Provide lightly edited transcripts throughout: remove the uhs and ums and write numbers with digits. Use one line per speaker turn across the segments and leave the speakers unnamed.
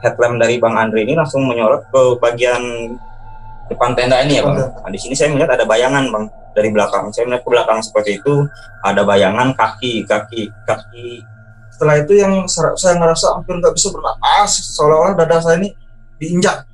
headlamp dari Bang Andre ini langsung menyorot ke bagian depan tenda ini ya Bang. Nah, di sini saya melihat ada bayangan Bang dari belakang. Saya melihat ke belakang seperti itu, ada bayangan kaki.
Setelah itu yang saya ngerasa hampir nggak bisa bernapas, seolah-olah dada saya ini diinjak.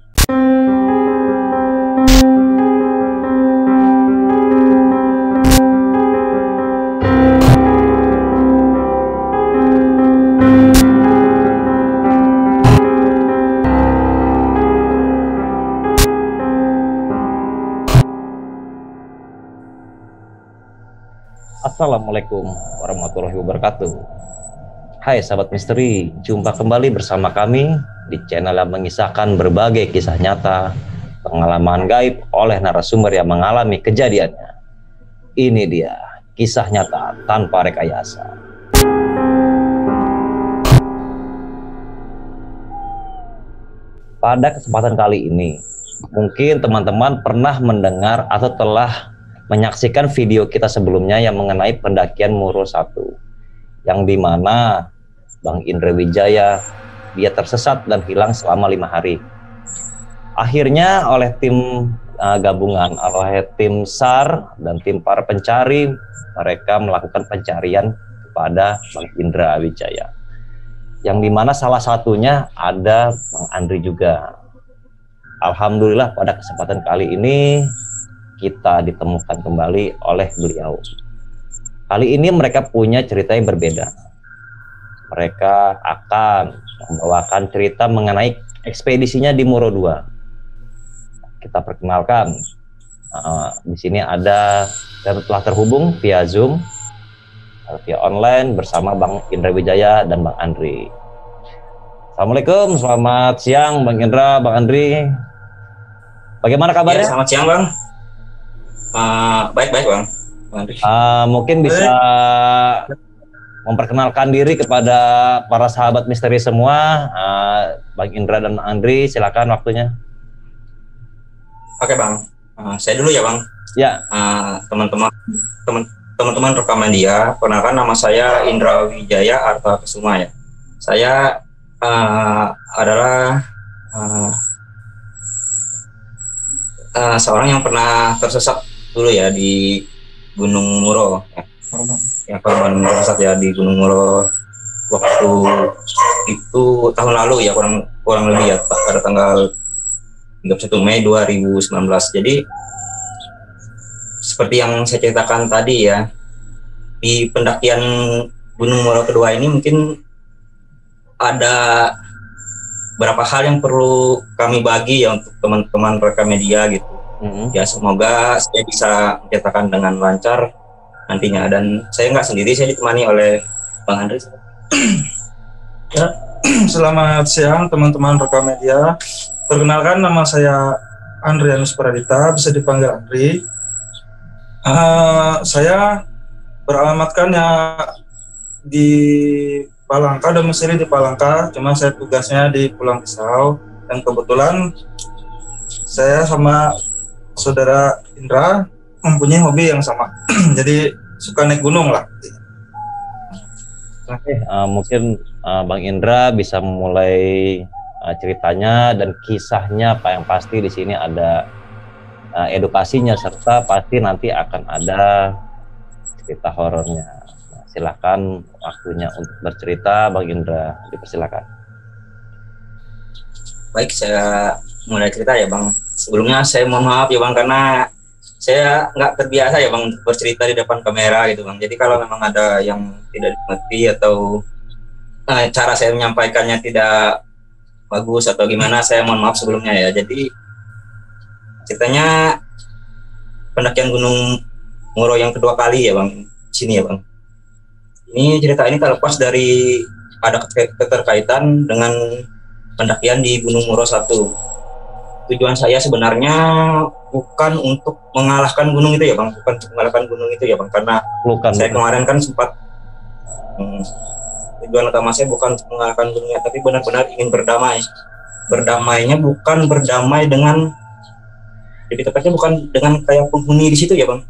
Assalamualaikum warahmatullahi wabarakatuh. Hai sahabat misteri, jumpa kembali bersama kami di channel yang mengisahkan berbagai kisah nyata, pengalaman gaib oleh narasumber yang mengalami kejadiannya. Ini dia, kisah nyata tanpa rekayasa. Pada kesempatan kali ini, mungkin teman-teman pernah mendengar atau telah menyaksikan video kita sebelumnya yang mengenai pendakian Muro 1, yang dimana Bang Indra Wijaya dia tersesat dan hilang selama 5 hari. Akhirnya oleh tim gabungan, oleh tim SAR dan tim para pencari, mereka melakukan pencarian kepada Bang Indra Wijaya, yang dimana salah satunya ada Bang Andri juga. Alhamdulillah pada kesempatan kali ini kita ditemukan kembali oleh beliau. Kali ini mereka punya cerita yang berbeda. Mereka akan membawakan cerita mengenai ekspedisinya di Muro 2. Kita perkenalkan, di sini ada dan telah terhubung via Zoom, via online bersama Bang Indra Wijaya dan Bang Andri. Assalamualaikum, selamat siang Bang Indra, Bang Andri. Bagaimana kabarnya?
Ya, selamat siang Bang. Baik-baik Bang.
Mungkin bisa memperkenalkan diri kepada para sahabat misteri semua. Bang Indra dan Bang Andri, silakan waktunya.
Oke Bang, saya dulu ya Bang.
Ya.
Teman-teman rekam media, perkenalkan nama saya Indra Wijaya Arta Kesuma ya. Saya adalah seorang yang pernah tersesat dulu ya di Gunung Muro ya, korban tersesat ya di Gunung Muro waktu itu tahun lalu ya, kurang lebih ya, pada tanggal 31 Mei 2019. Jadi seperti yang saya ceritakan tadi ya, di pendakian Gunung Muro kedua ini mungkin ada beberapa hal yang perlu kami bagi ya untuk teman-teman rekam media gitu. Ya, semoga saya bisa menceritakan dengan lancar nantinya, dan saya nggak sendiri, saya ditemani oleh Bang Andri.
Ya, selamat siang teman-teman rekam media. Perkenalkan, nama saya Andrianus Pradita, bisa dipanggil Andri. Saya beralamatkan ya di Palangka, domisili di Palangka, cuma saya tugasnya di Pulang Pisau, dan kebetulan saya sama saudara Indra mempunyai hobi yang sama. Jadi suka naik gunung lah.
Oke, mungkin Bang Indra bisa memulai ceritanya dan kisahnya. Apa yang pasti di sini ada edukasinya, serta pasti nanti akan ada cerita horornya. Nah, silakan waktunya untuk bercerita, Bang Indra, dipersilakan.
Baik, saya mulai cerita ya Bang. Sebelumnya saya mohon maaf ya Bang, karena saya nggak terbiasa ya Bang untuk bercerita di depan kamera gitu Bang. Jadi kalau memang ada yang tidak dimengerti atau cara saya menyampaikannya tidak bagus atau gimana, saya mohon maaf sebelumnya ya. Jadi ceritanya pendakian Gunung Muro yang kedua kali ya Bang, sini ya Bang. Ini cerita ini terlepas dari ada keterkaitan dengan pendakian di Gunung Muro 1. Tujuan saya sebenarnya bukan untuk mengalahkan gunung itu ya Bang, bukan untuk mengalahkan gunung itu ya Bang, karena saya kemarin kan sempat tujuan utama saya bukan untuk mengalahkan gunungnya, tapi benar-benar ingin berdamai. Berdamainya bukan berdamai dengan, jadi tepatnya bukan dengan kayak penghuni di situ ya Bang,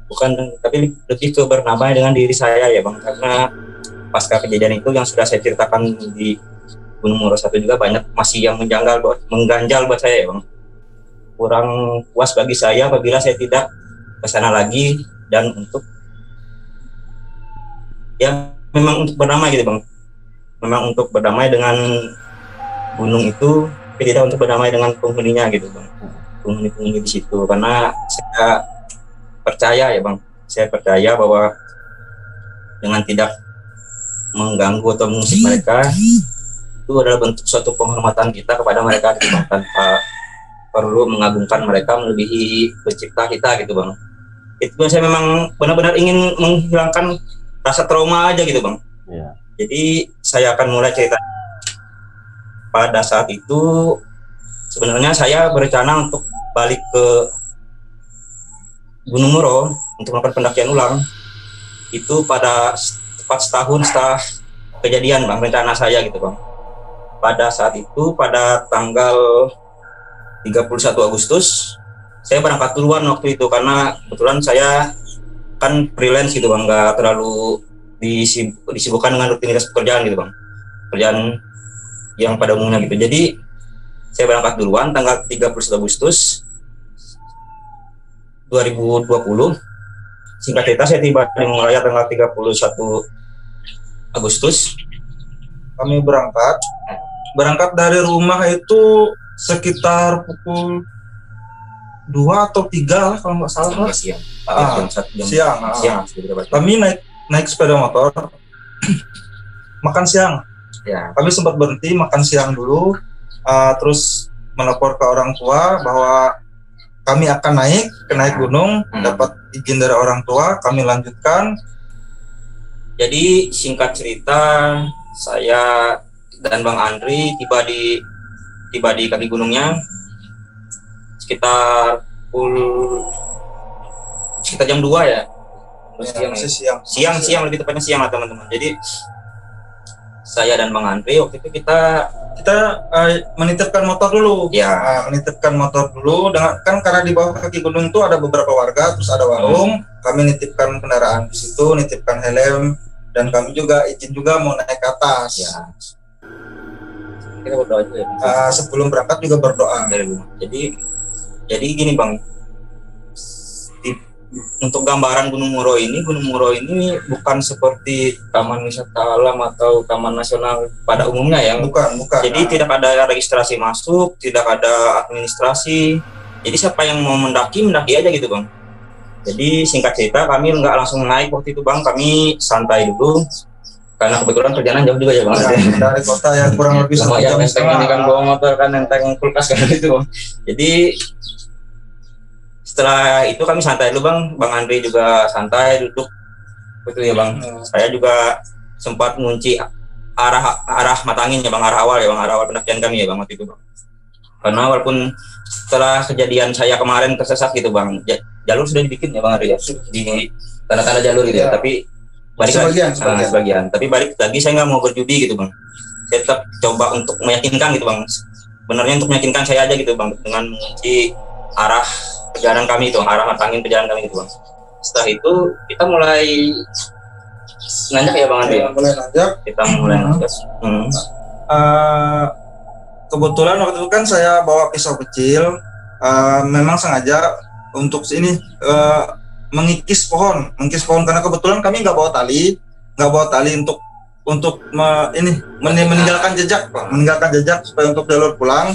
bukan, tapi lebih ke berdamai dengan diri saya ya Bang, karena pasca kejadian itu yang sudah saya ceritakan di Gunung Moro 1 juga banyak masih yang mengganjal buat saya ya bang. Kurang puas bagi saya apabila saya tidak ke sana lagi, dan untuk ya memang untuk berdamai gitu bang, memang untuk berdamai dengan gunung itu, tapi tidak untuk berdamai dengan penghuninya gitu bang, penghuni di situ. Karena saya percaya ya bang, saya percaya bahwa dengan tidak mengganggu atau mengusik mereka itu adalah bentuk suatu penghormatan kita kepada mereka gitu bang, tanpa perlu mengagungkan mereka melebihi pencipta kita gitu bang. Itu saya memang benar-benar ingin menghilangkan rasa trauma aja gitu bang.
Ya.
Jadi saya akan mulai cerita. Pada saat itu sebenarnya saya berencana untuk balik ke Gunung Moro untuk melakukan pendakian ulang. Itu pada tepat setahun setelah kejadian bang, rencana saya gitu bang. Pada saat itu pada tanggal 31 Agustus saya berangkat duluan waktu itu, karena kebetulan saya kan freelance gitu bang, nggak terlalu disibukkan dengan rutinitas pekerjaan gitu bang, pekerjaan yang pada umumnya gitu. Jadi saya berangkat duluan tanggal 31 Agustus 2020. Singkat cerita saya tiba di Mongolia tanggal 31 Agustus.
Kami berangkat dari rumah itu sekitar pukul 2 atau 3 lah kalau nggak salah.
Siang.
Siang. Kami naik sepeda motor makan siang.
Ya.
Kami sempat berhenti makan siang dulu, terus melapor ke orang tua bahwa kami akan naik gunung, dapat izin dari orang tua, kami lanjutkan.
Jadi singkat cerita, saya dan Bang Andri tiba di kaki gunungnya sekitar jam 2 ya. Siang lebih tepatnya siang lah teman-teman. Jadi saya dan Bang Andri waktu itu kita menitipkan motor dulu.
Ya, menitipkan motor dulu dengan karena di bawah kaki gunung itu ada beberapa warga, terus ada warung. Kami nitipkan kendaraan di situ, nitipkan helm, dan kami juga izin juga mau naik ke atas.
Ya. Kita berdoa juga ya.
Sebelum berangkat juga berdoa
dari rumah. Jadi gini Bang, untuk gambaran Gunung Moro ini bukan seperti Taman Wisata Alam atau Taman Nasional pada umumnya ya.
Bukan.
Jadi tidak ada registrasi masuk, tidak ada administrasi. Jadi siapa yang mau mendaki aja gitu Bang. Jadi singkat cerita kami nggak langsung naik waktu itu Bang, kami santai dulu. Karena kebetulan perjalanan jauh juga ya Bang.
Dari kota yang kurang lebih
sama ya enteng ini kan bawa motor kan, enteng kulkas kan itu Bang. Jadi setelah itu kami santai dulu Bang Andri juga santai duduk betul ya Bang. Saya juga sempat mengunci arah matangin ya Bang, arah awal pendakian kami ya Bang waktu itu Bang. Karena walaupun setelah kejadian saya kemarin tersesat gitu Bang, jalur sudah dibikin ya Bang Andri ya, di tanda-tanda jalur gitu ya, tapi balik sebagian. Tapi balik lagi saya nggak mau berjudi gitu Bang. Saya tetap coba untuk meyakinkan gitu Bang. Sebenarnya untuk meyakinkan saya aja gitu Bang, dengan mengunci arah perjalanan kami itu, arah matangin perjalanan kami itu Bang. Setelah itu kita mulai nanjak ya Bang Andri. Kita mulai nanjak.
Kebetulan waktu itu kan saya bawa pisau kecil, memang sengaja untuk sini mengikis pohon karena kebetulan kami nggak bawa tali untuk meninggalkan jejak supaya untuk jalur pulang.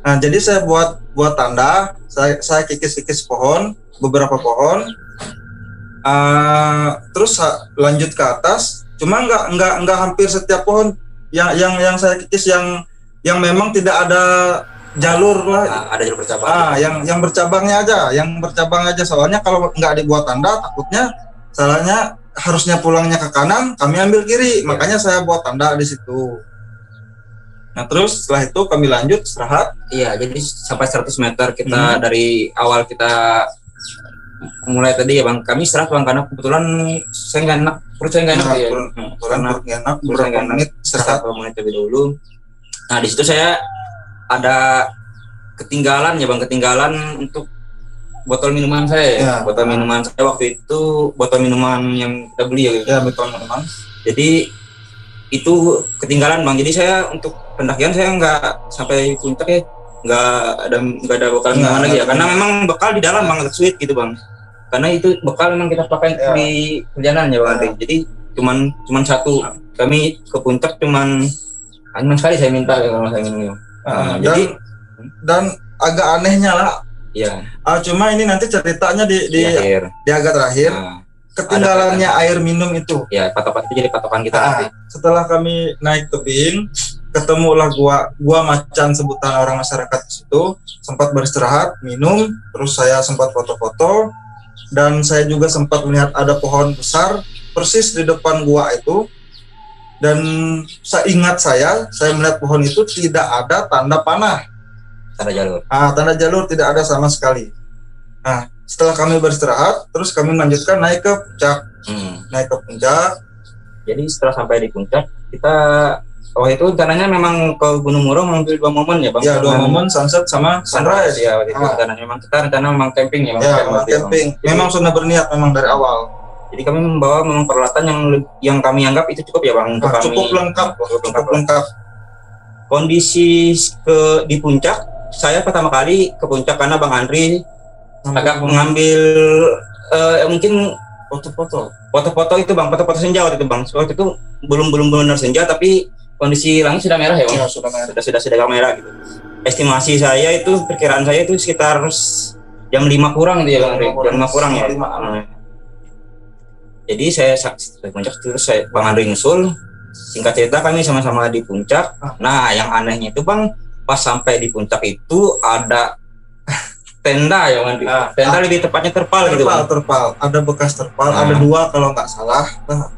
Nah, jadi saya buat tanda, saya kikis beberapa pohon, terus lanjut ke atas. Cuma nggak hampir setiap pohon yang saya kikis yang memang tidak ada jalur lah.
Ada jalur bercabang.
Yang bercabang aja. Soalnya kalau nggak dibuat tanda, takutnya salahnya harusnya pulangnya ke kanan, kami ambil kiri. Makanya saya buat tanda di situ. Nah terus setelah itu kami lanjut istirahat.
Iya, jadi sampai 100 meter kita dari awal kita mulai tadi ya Bang, kami istirahat Bang, karena kebetulan saya nggak enak, perut saya nggak enak ya.
Beberapa menit istirahat.
Beberapa menit lebih dulu. Nah di situ saya ada ketinggalan untuk botol minuman saya ya. Botol minuman saya waktu itu botol minuman yang kita beli ya.
Ya, botol minuman.
Jadi itu ketinggalan Bang, jadi saya untuk pendakian saya nggak sampai puncak ya, nggak ada bekal gimana lagi ya, karena memang bekal di dalam bang, sulit gitu bang, karena itu bekal memang kita pakai di perjalanan ya bang Andri. Jadi cuman satu, kami ke puncak cuman sekali saya minta ya kalau saya minum. Jadi
dan agak anehnya lah.
Iya.
Cuma ini nanti ceritanya di agak terakhir. Ketinggalannya air minum itu.
Ya, patokan itu jadi patokan kita nanti.
Setelah kami naik tebing, ketemulah gua macan sebutan orang masyarakat di situ, sempat beristirahat, minum, terus saya sempat foto-foto, dan saya juga sempat melihat ada pohon besar persis di depan gua itu. Dan seingat saya melihat pohon itu tidak ada tanda panah.
Tanda jalur.
Tanda jalur tidak ada sama sekali. Nah, setelah kami beristirahat, terus kami melanjutkan naik ke puncak. Naik ke puncak.
Jadi setelah sampai di puncak, kita itu rencananya memang ke Gunung Muro mengambil 2 momen ya bang?
Ya, 2 momen sunset sama sunrise.
Ya, itu rencananya memang kita memang camping ya bang?
Ya, camping. Memang sudah berniat memang dari awal.
Jadi kami membawa memang peralatan yang kami anggap itu cukup ya bang untuk kami.
Cukup lengkap.
Kondisi di puncak, saya pertama kali ke puncak karena bang Andri agak mengambil mungkin foto-foto itu bang, foto-foto senja waktu itu bang. Waktu itu belum benar senja, tapi kondisi langit sudah merah ya bang.
Sudah merah.
Sudah merah gitu. Estimasi saya itu, perkiraan saya itu sekitar jam 5 kurang gitu ya bang. Jam 5 kurang ya. Jadi saya puncak terus bang Andri nyusul. Singkat cerita kami sama-sama di puncak. Nah yang anehnya itu bang, pas sampai di puncak itu ada tenda ya bang. Tenda lebih tepatnya terpal gitu bang.
Terpal. Ada bekas terpal. Ada 2 kalau nggak salah.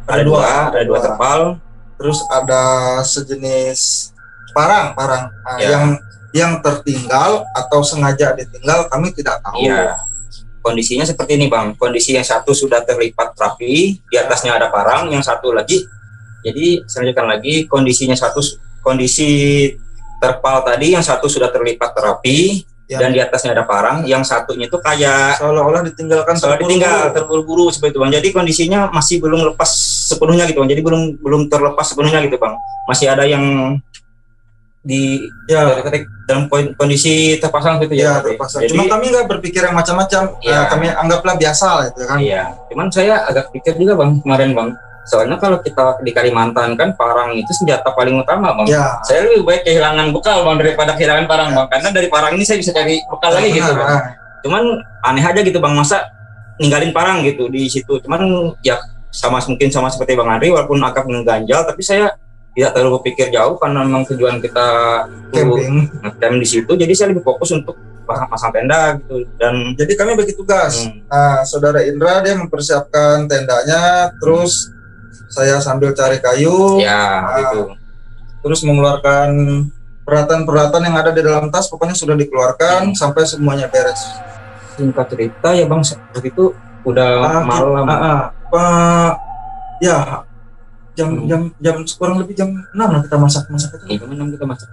Ada dua terpal.
Terus ada sejenis parang. Yang tertinggal atau sengaja ditinggal kami tidak tahu.
Iya. Kondisinya seperti ini bang, kondisi yang satu sudah terlipat rapi, di atasnya ada parang, yang satu lagi, jadi saya lanjutkan lagi, kondisi terpal tadi, yang satu sudah terlipat rapi, dan di atasnya ada parang, yang satunya itu kayak
seolah-olah ditinggalkan,
terburu-buru seperti itu bang, jadi kondisinya masih belum lepas sepenuhnya gitu bang, jadi belum terlepas sepenuhnya gitu bang, masih ada yang dalam kondisi terpasang gitu ya.
Terpasang. Cuma kami nggak berpikir yang macam-macam. Kami anggaplah biasa gitu kan.
Iya. Cuman saya agak pikir juga bang kemarin bang. Soalnya kalau kita di Kalimantan kan parang itu senjata paling utama bang. Saya lebih baik kehilangan bekal bang daripada kehilangan parang bang. Karena dari parang ini saya bisa cari bekal lagi gitu bang. Cuman aneh aja gitu bang, masa ninggalin parang gitu di situ. Cuman ya mungkin sama seperti bang Andri, walaupun agak mengganjal, tapi saya tidak terlalu berpikir jauh karena memang tujuan kita camping di situ. Jadi saya lebih fokus untuk pasang tenda gitu. Dan
jadi kami bagi tugas. Saudara Indra dia mempersiapkan tendanya, terus saya sambil cari kayu.
Gitu.
Terus mengeluarkan peralatan-peralatan yang ada di dalam tas, pokoknya sudah dikeluarkan sampai semuanya beres.
Singkat cerita ya bang, waktu itu udah malam. Jam
kurang lebih jam 6 lah kita masak itu.
Jam 6 kita masak.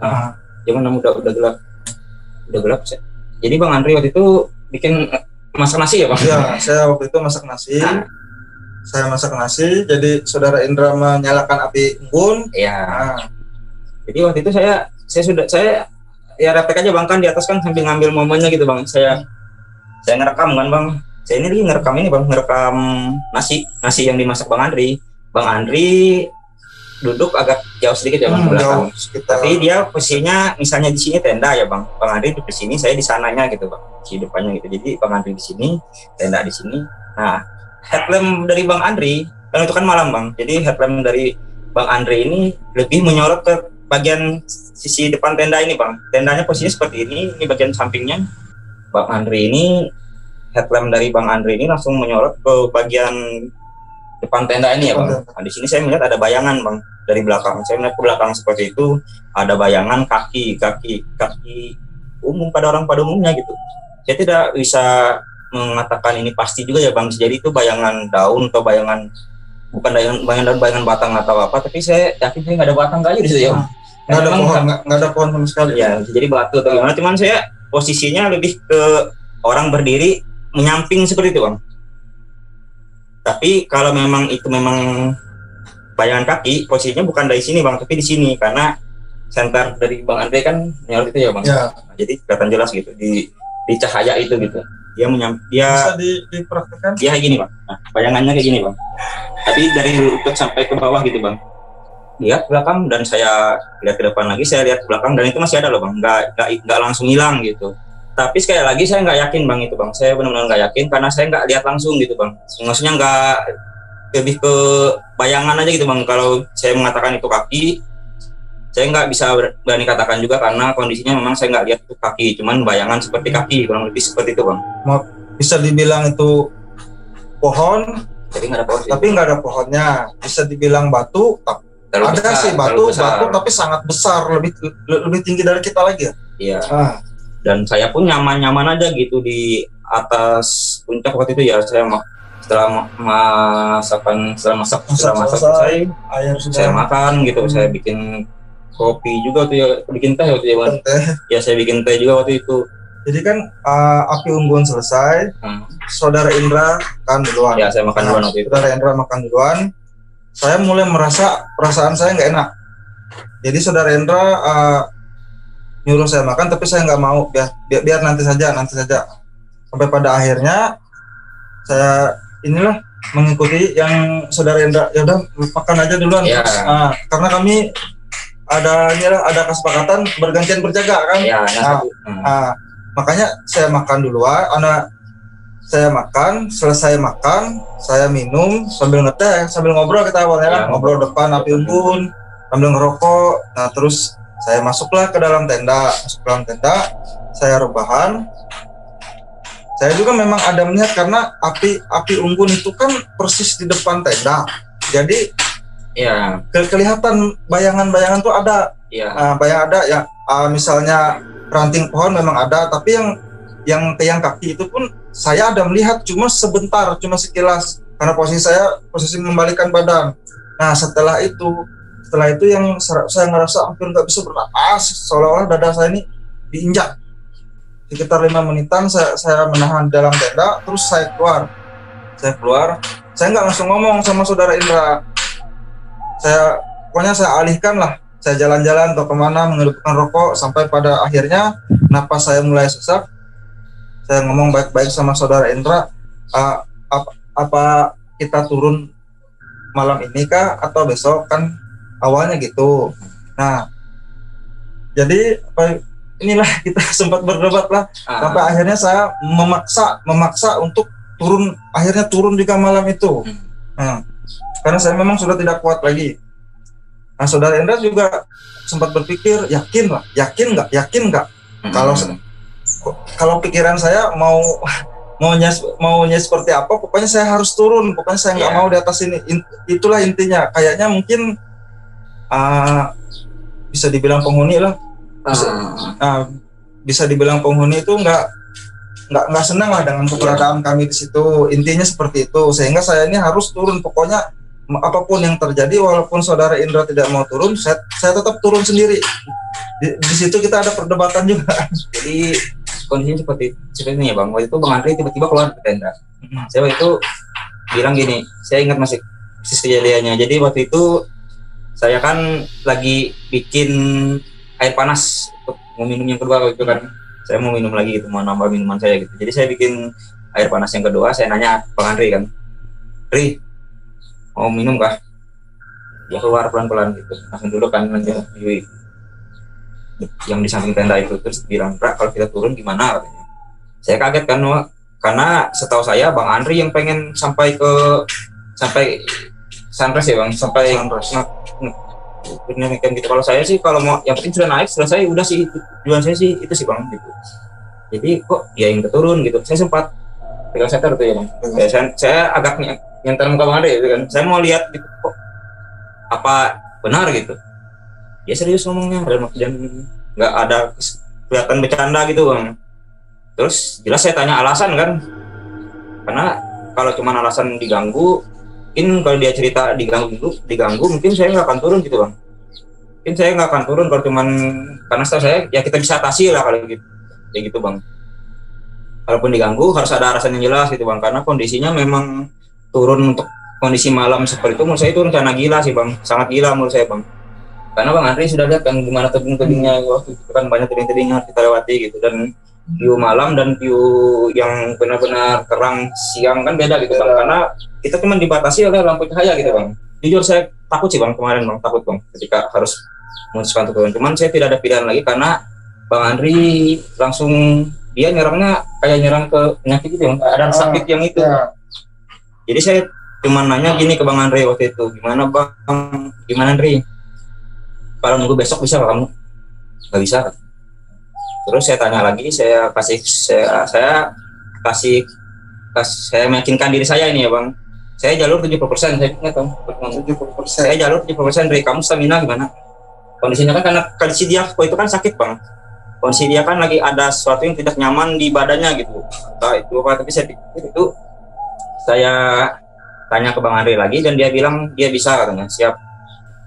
Jam 6 udah gelap. Udah gelap. Jadi Bang Andri waktu itu bikin masak nasi ya Bang?
Ya, saya waktu itu masak nasi. Saya masak nasi, jadi saudara Indra menyalakan api unggun.
Iya. Jadi waktu itu saya ya reptek aja Bang, kan di atas kan sambil ngambil momennya gitu Bang. Saya ngerekam kan Bang. Saya ini lagi ngerekam nasi yang dimasak Bang Andri. Bang Andri duduk agak jauh sedikit ya Bang, belakang. Tapi dia posisinya misalnya di sini tenda ya Bang. Bang Andri duduk di sini, saya di sananya gitu Bang. Di depannya gitu. Jadi Bang Andri di sini, tenda di sini. Nah, headlamp dari Bang Andri, kan itu kan malam Bang. Jadi headlamp dari Bang Andri ini lebih menyorot ke bagian sisi depan tenda ini Bang. Tendanya posisinya seperti ini bagian sampingnya. Bang Andri ini, headlamp dari Bang Andri ini langsung menyorot ke bagian depan tenda ini ya Bang. Nah, di sini saya melihat ada bayangan Bang dari belakang. Saya melihat ke belakang seperti itu, ada bayangan kaki umum pada orang pada umumnya gitu. Saya tidak bisa mengatakan ini pasti juga ya Bang. Jadi itu bayangan daun atau bayangan bukan bayangan daun, bayangan batang atau apa. Tapi saya yakin saya nggak ada batang kayu di situ ya Bang.
Nggak ada pohon sama sekali.
Ya, jadi batu atau gimana. Cuman saya posisinya lebih ke orang berdiri menyamping seperti itu Bang. Tapi kalau memang itu memang bayangan kaki, posisinya bukan dari sini Bang, tapi di sini karena senter dari Bang Andre kan menyorot itu ya Bang.
Ya.
Nah, jadi kelihatan jelas gitu di cahaya itu gitu. Dia
Bisa dipraktekkan.
Dia kayak gini Bang. Nah, bayangannya kayak gini Bang. Tapi dari lutut sampai ke bawah gitu Bang. Lihat belakang dan saya lihat ke depan lagi, saya lihat ke belakang dan itu masih ada loh Bang. Nggak langsung hilang gitu. Tapi sekali lagi saya nggak yakin Bang itu Bang. Saya benar-benar nggak yakin karena saya nggak lihat langsung gitu Bang. Maksudnya nggak, lebih ke bayangan aja gitu Bang. Kalau saya mengatakan itu kaki, saya nggak bisa berani katakan juga karena kondisinya memang saya nggak lihat itu kaki, cuman bayangan seperti kaki, kurang lebih seperti itu Bang.
Bisa dibilang itu pohon, tapi nggak ada pohonnya. Bisa dibilang batu, ada besar, sih batu tapi sangat besar, lebih tinggi dari kita lagi ya.
Iya. Dan saya pun nyaman-nyaman aja gitu di atas puncak waktu itu ya. Saya setelah masak selesai, saya makan gitu. Saya bikin kopi juga tuh ya, bikin teh waktu itu ya. Saya bikin teh juga waktu itu.
Jadi kan api unggun selesai, Saudara Indra kan duluan.
Ya, saya makan duluan waktu itu.
Saudara Indra makan duluan. Saya mulai merasa perasaan saya nggak enak. Jadi Saudara Indra nyuruh saya makan, tapi saya nggak mau. Biar nanti saja. Sampai pada akhirnya saya mengikuti yang Saudara Indra. Ya udah makan aja duluan.
Ya.
Karena kami ada kesepakatan bergantian berjaga kan.
Ya,
makanya saya makan duluan. Saya makan, selesai makan, saya minum sambil ngeteh, sambil ngobrol kita awalnya kan, ngobrol depan api unggun, sambil ngerokok. Nah terus saya masuklah ke dalam tenda, saya rebahan. Saya juga memang ada melihat karena api unggun itu kan persis di depan tenda, jadi
ya
kelihatan bayangan-bayangan tuh ada.
Ya.
Bayang ada ya, misalnya ranting pohon memang ada, tapi yang tiang kaki itu pun saya ada melihat, cuma sebentar, cuma sekilas, karena posisi membalikan badan. Nah setelah itu yang saya ngerasa hampir nggak bisa bernapas, seolah-olah dada saya ini diinjak. Sekitar 5 menitan saya menahan dalam tenda, terus saya keluar. Saya nggak langsung ngomong sama Saudara Indra. Pokoknya saya alihkan lah. Saya jalan-jalan atau kemana menghidupkan rokok, sampai pada akhirnya napas saya mulai sesak. Saya ngomong baik-baik sama Saudara Indra, apa kita turun malam ini kah atau besok, kan awalnya gitu. Nah jadi inilah kita sempat berdebat lah, sampai akhirnya saya memaksa untuk akhirnya turun juga malam itu. Karena saya memang sudah tidak kuat lagi. Nah Saudara Indra juga sempat berpikir, yakin nggak kalau pikiran saya maunya seperti apa, pokoknya saya harus turun, pokoknya saya nggak mau di atas ini. Itulah intinya. Kayaknya mungkin bisa dibilang penghuni lah. Bisa dibilang penghuni itu nggak senang lah dengan keberadaan kami di situ. Intinya seperti itu, sehingga saya ini harus turun. Pokoknya apapun yang terjadi, walaupun Saudara Indra tidak mau turun, saya tetap turun sendiri. Di situ kita ada perdebatan juga.
Jadi kondisinya seperti ini ya Bang. Waktu itu Bang Andre tiba-tiba keluar ke tenda. Saya waktu itu bilang gini, saya ingat masih kejadiannya. Jadi waktu itu saya kan lagi bikin air panas untuk mau minum yang kedua waktu itu kan. Saya mau minum lagi gitu, mau nambah minuman saya gitu. Jadi saya bikin air panas yang kedua, saya nanya Bang Andre kan, Ri, mau minum kah? Dia keluar pelan-pelan gitu, langsung duduk kan yang di samping tenda itu, terus bilang, Ra, kalau kita turun gimana katanya. Saya kaget kan, karena setahu saya Bang Andri yang pengen sampai sunrise ya Bang, sampai gitu. Kalau saya sih kalau mau yang penting sudah naik, selesai udah sih, tujuan saya sih itu sih Bang gitu. Jadi kok dia yang turun gitu. Saya sempat pegang setter tuh ya Bang. Saya agak nyentar muka Bang Andri gitu kan. Saya mau lihat gitu kok apa benar gitu. Dia serius ngomongnya, dan nggak ada kelihatan bercanda gitu Bang. Terus jelas saya tanya alasan kan, karena kalau cuma alasan diganggu, mungkin kalau dia cerita diganggu mungkin saya nggak akan turun gitu Bang. Mungkin saya nggak akan turun kalau cuman karena setahu saya ya kita bisa atasi lah kalau gitu, ya gitu Bang. Kalaupun diganggu harus ada alasan yang jelas gitu Bang, karena kondisinya memang turun untuk kondisi malam seperti itu menurut saya itu rencana gila sih Bang, sangat gila menurut saya Bang. Karena Bang Andri sudah lihat kan gimana tebing-tebingnya waktu itu kan banyak tebing-tebing yang kita lewati gitu, dan view malam dan view yang benar-benar terang siang kan beda gitu Bang, karena kita cuma dibatasi oleh lampu cahaya gitu Bang. Jujur saya takut sih Bang kemarin Bang, takut Bang ketika harus memutuskan untuk turun. Cuman saya tidak ada pilihan lagi karena Bang Andri langsung dia nyerangnya kayak nyerang ke penyakit gitu Bang, ada sakit yang itu. Jadi saya cuma nanya gini ke Bang Andri waktu itu, gimana Bang, gimana Andri? Kalau nunggu besok bisa Pak kamu? Nggak bisa. Terus saya tanya lagi, saya meyakinkan diri saya ini ya Bang. Saya jalur 70%, saya ingat Bang. 70%. Saya jalur 70% dari kamu, stamina gimana? Kondisinya kan karena kondisi dia itu kan sakit Bang. Kondisi dia kan lagi ada sesuatu yang tidak nyaman di badannya gitu. Entah itu apa, tapi saya pikir itu, saya tanya ke Bang Andri lagi dan dia bilang dia bisa katanya, siap.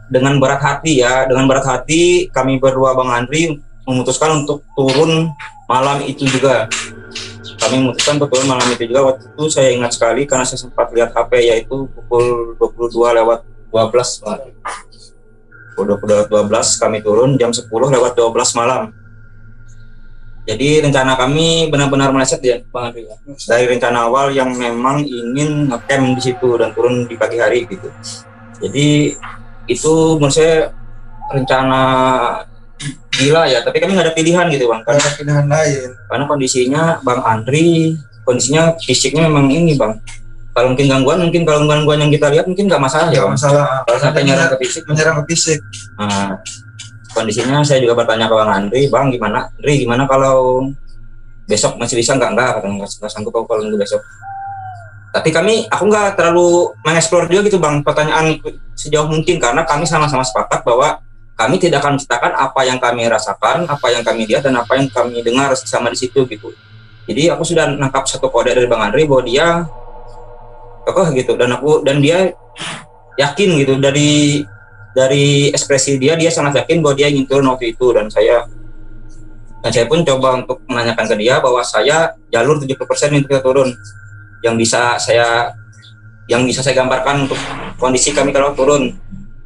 Dengan berat hati ya, dengan berat hati kami berdua Bang Andri memutuskan untuk turun malam itu juga. Kami memutuskan untuk turun malam itu juga. Waktu itu saya ingat sekali karena saya sempat lihat HP, yaitu pukul 22:12 pukul 22:12 kami turun, jam 10:12 malam. Jadi rencana kami benar-benar meleset ya Bang Andri. Dari rencana awal yang memang ingin ngecamp di situ dan turun di pagi hari gitu. Jadi itu menurut saya rencana gila ya, tapi kami nggak ada pilihan gitu Bang, karena
ada pilihan lain.
Karena kondisinya Bang Andri, kondisinya fisiknya memang ini Bang. Kalau mungkin gangguan yang kita lihat mungkin nggak masalah ya Bang.
Masalah.
Kalau sampai menyerang ke fisik. Nah, kondisinya saya juga bertanya ke Bang Andri, Bang gimana kalau besok masih bisa nggak sanggup kalau nunggu besok. Tapi aku nggak terlalu mengeksplor juga gitu Bang pertanyaan sejauh mungkin, karena kami sama-sama sepakat bahwa kami tidak akan menceritakan apa yang kami rasakan, apa yang kami lihat, dan apa yang kami dengar sama di situ gitu. Jadi aku sudah nangkap satu kode dari Bang Andri bahwa dia kokoh gitu, dan dia yakin gitu dari ekspresi dia sangat yakin bahwa dia ingin turun waktu itu, dan saya pun coba untuk menanyakan ke dia bahwa saya jalur 70% untuk kita turun. Yang bisa saya gambarkan untuk kondisi kami kalau turun,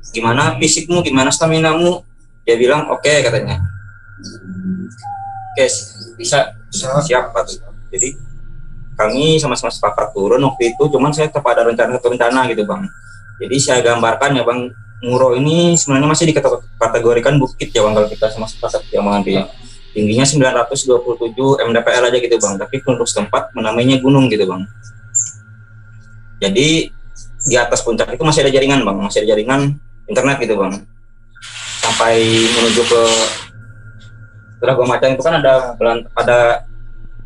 gimana fisikmu, gimana staminamu. Dia bilang oke, katanya oke, bisa siap Pak. Jadi kami sama-sama sepakat turun waktu itu, cuman saya tetap ada rencana gitu Bang. Jadi saya gambarkan ya Bang, Nguro ini sebenarnya masih dikategorikan bukit ya Bang, kalau kita sama sepakat yang mengambil tingginya 927 mdpl aja gitu Bang, tapi untuk setempat menamainya gunung gitu Bang. Jadi di atas puncak itu masih ada jaringan Bang, masih ada jaringan internet gitu Bang. Sampai menuju ke setelah Gua Macan itu kan ada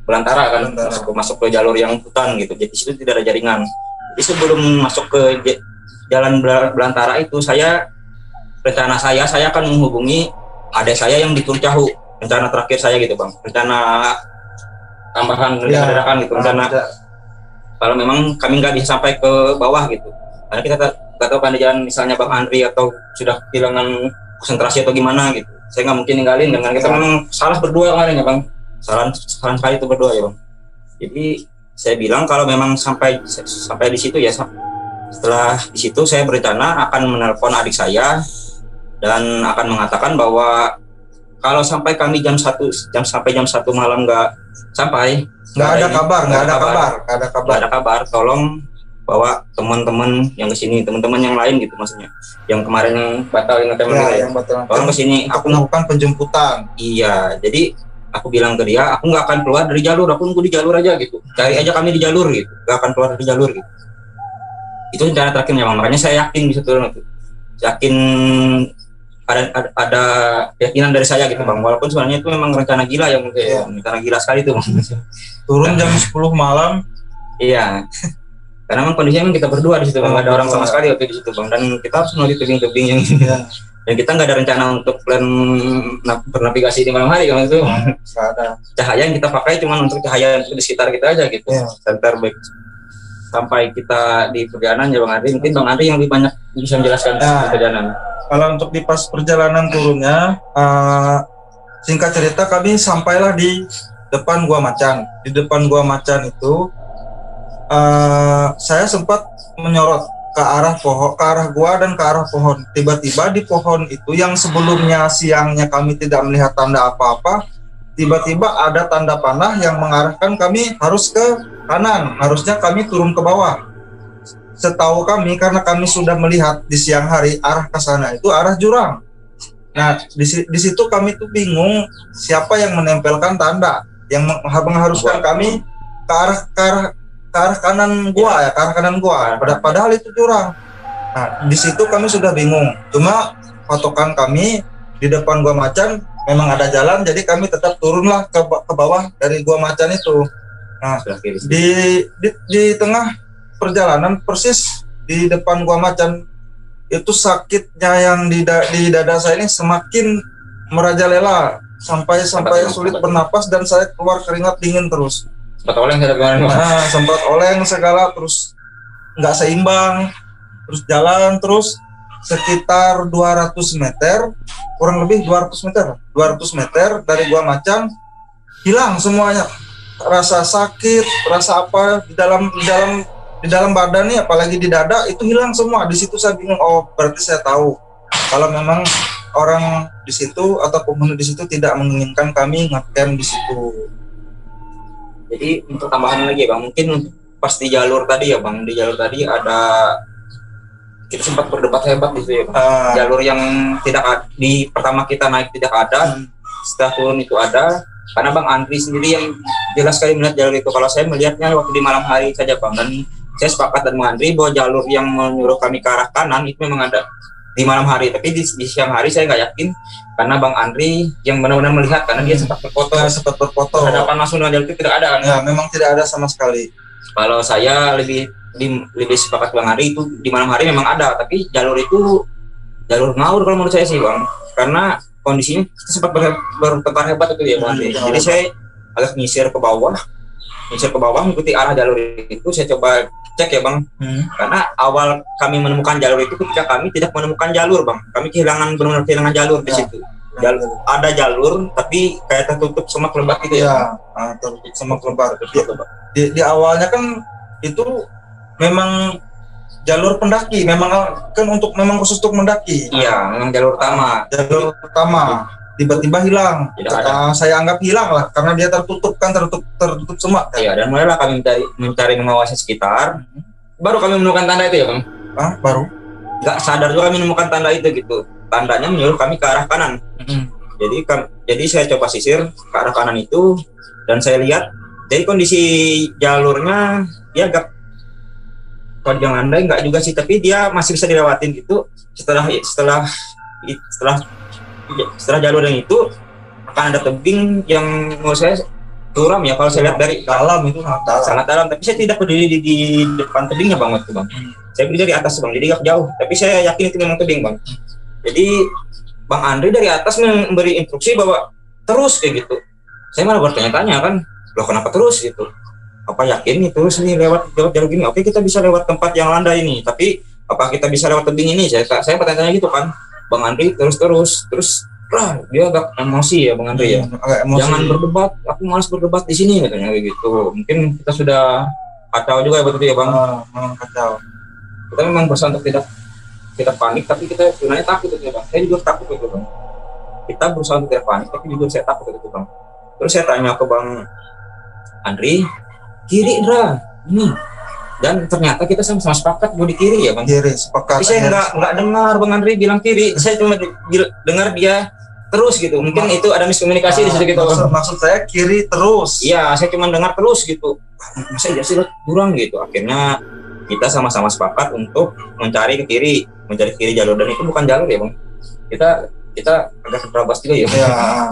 belantara kan, masuk ke jalur yang hutan gitu. Jadi situ tidak ada jaringan. Jadi sebelum masuk ke jalan belantara itu, rencana saya akan menghubungi adik saya yang di Turcahu. Rencana terakhir saya gitu Bang. Rencana tambahan dadakan gitu. Rencana kalau memang kami nggak bisa sampai ke bawah gitu, karena kita nggak tahu kan di jalan misalnya Bang Andri atau sudah kehilangan konsentrasi atau gimana gitu. Saya nggak mungkin ninggalin, dengan kita memang salah berdua kemarin ya Bang, salah sekali itu berdua ya Bang. Jadi saya bilang kalau memang sampai di situ ya, setelah di situ saya berencana akan menelpon adik saya dan akan mengatakan bahwa kalau sampai kami jam 1 malam nggak ada kabar, tolong bawa teman-teman yang kesini, teman-teman yang lain gitu, maksudnya yang kemarin yang batal tolong kesini, aku
melakukan penjemputan.
Iya, jadi aku bilang ke dia, aku nggak akan keluar dari jalur, aku nunggu di jalur aja gitu, cari aja kami di jalur gitu, nggak akan keluar dari jalur gitu. Itu rencana terakhirnya Bang, makanya saya yakin bisa turun itu, yakin ada keyakinan dari saya gitu Bang, walaupun sebenarnya itu memang rencana gila ya mungkin, rencana gila sekali itu Bang.
Turun jam 10 malam.
Iya. Karena memang kondisinya memang kita berdua di situ Bang, nggak ada orang sama sekali waktu di situ Bang, dan kita harus melalui tebing-tebing yang dan kita nggak ada rencana untuk plan bernavigasi di malam hari kan itu. Cahaya yang kita pakai cuma untuk cahaya di sekitar kita aja gitu. Center baik sampai kita di perjalanan ya Bang Andri, mungkin Bang Andri yang lebih banyak bisa menjelaskan perjalanan.
Kalau untuk di pas perjalanan turunnya, singkat cerita kami sampailah di depan Gua Macan. Di depan Gua Macan itu saya sempat menyorot ke arah pohon, ke arah gua dan ke arah pohon. Tiba-tiba di pohon itu yang sebelumnya siangnya kami tidak melihat tanda apa-apa, tiba-tiba ada tanda panah yang mengarahkan kami harus ke kanan. Harusnya kami turun ke bawah. Setahu kami, karena kami sudah melihat di siang hari arah ke sana itu arah jurang. Nah, di situ kami tuh bingung siapa yang menempelkan tanda yang mengharuskan kami ke arah kanan gua ya, ke arah kanan gua. Padahal itu jurang. Nah, di situ kami sudah bingung. Cuma patokan kami di depan Gua Macan memang ada jalan, jadi kami tetap turunlah ke bawah dari Gua Macan itu. Nah, di tengah perjalanan persis di depan Gua Macan itu sakitnya yang di dada saya ini semakin merajalela sampai sulit bernapas dan saya keluar keringat dingin terus.
Sempat oleng saya kemarin.
Nah, sempat oleng segala, terus nggak seimbang, terus jalan terus sekitar 200 meter, kurang lebih 200 meter dari Gua Macan hilang semuanya. Rasa sakit, rasa apa di dalam badan nih, apalagi di dada itu hilang semua. Di situ saya bingung, oh berarti saya tahu kalau memang orang di situ atau penghuni di situ tidak menginginkan kami ngecamp di situ.
Jadi untuk tambahan lagi Bang, mungkin pas di jalur tadi ya Bang, di jalur tadi ada kita sempat berdebat hebat di situ ya Bang. Jalur yang tidak di pertama kita naik tidak ada, setelah turun itu ada. Karena Bang Andri sendiri yang jelas sekali melihat jalur itu. Kalau saya melihatnya waktu di malam hari saja Bang, dan saya sepakat dengan Andri bahwa jalur yang menyuruh kami ke arah kanan itu memang ada di malam hari, tapi di siang hari saya nggak yakin karena Bang Andri yang benar-benar melihat, karena dia sempat berfoto hadapan langsung dengan jalur itu tidak ada kan?
Ya, memang tidak ada sama sekali.
Kalau saya lebih sepakat Bang Andri itu di malam hari memang ada, tapi jalur itu jalur ngawur kalau menurut saya sih Bang, karena kondisinya kita sempat bertengkar hebat itu ya Bang Andri. Jadi saya agak nyisir ke bawah mengikuti arah jalur itu. Saya coba cek ya Bang, karena awal kami menemukan jalur itu ketika kami tidak menemukan jalur Bang, kami benar-benar kehilangan jalur di situ. Ada jalur tapi kayak tertutup semak lebat gitu ya.
Tertutup semak lebat. Di awalnya kan itu memang jalur pendaki, memang khusus untuk mendaki.
Iya, memang jalur utama. Tiba-tiba hilang. Saya anggap hilang lah karena dia tertutup semak. Iya, dan mulailah kami mencari mengawasi sekitar. Baru kami menemukan tanda itu ya Bang.
Baru.
Nggak sadar juga kami menemukan tanda itu gitu. Tandanya menyuruh kami ke arah kanan. Jadi saya coba sisir ke arah kanan itu dan saya lihat jadi kondisi jalurnya dia agak kalau jangan landai enggak juga sih, tapi dia masih bisa dilewatin gitu. Setelah jalur yang itu akan ada tebing yang menurut saya curam ya, kalau saya lihat dari
dalam itu
sangat dalam. Tapi saya tidak berdiri di depan tebingnya Bang waktu Bang. Saya berdiri di atas Bang, jadi agak jauh. Tapi saya yakin itu memang tebing Bang. Jadi Bang Andri dari atas memberi instruksi bahwa terus kayak gitu. Saya malah bertanya-tanya kan, loh kenapa terus gitu? Apa yakin nih terus nih lewat jalur gini? Oke, kita bisa lewat tempat yang landai ini, tapi apa kita bisa lewat tebing ini? Saya bertanya gitu kan. Bang Andri terus dia agak emosi ya Bang Andri ya. Jangan berdebat, aku malas berdebat di sini katanya gitu. Mungkin kita sudah kacau juga ya betul ya Bang.
Memang kacau.
Kita memang berusaha untuk tidak panik, tapi kita sebenarnya takut ya Bang. Saya juga takut itu Bang. Kita berusaha untuk tidak panik, tapi juga saya takut itu Bang. Terus saya tanya ke Bang Andri, kiri Indra, ini. Dan ternyata kita sama-sama sepakat gue di kiri ya Bang.
Kiri, sepakat.
Tapi saya nggak dengar Bang Andri bilang kiri. Saya cuma dengar dia terus gitu. Mungkin itu ada miskomunikasi di situ gitu.
Maksud saya kiri terus.
Iya, saya cuma dengar terus gitu. Masa iya sih kurang gitu. Akhirnya kita sama-sama sepakat untuk mencari kiri jalur, dan itu bukan jalur ya Bang. Kita agak terabas juga ya.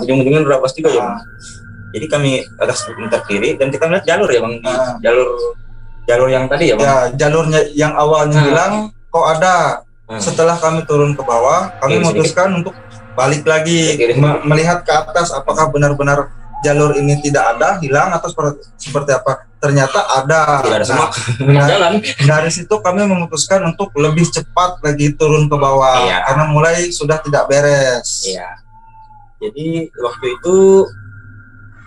Ujung-ujungnya terabas juga ya Bang. Jadi kami agak sebentar kiri dan kita melihat jalur ya Bang. Jalur yang tadi ya Bang.
Ya, jalurnya yang awalnya hilang kok ada. Setelah kami turun ke bawah, kami memutuskan untuk balik lagi melihat ke atas apakah benar-benar jalur ini tidak ada, hilang atau seperti apa. Ternyata ada.
Tidak ada semak.
Jalan. Dari situ kami memutuskan untuk lebih cepat lagi turun ke bawah karena mulai sudah tidak beres.
Iya. Jadi waktu itu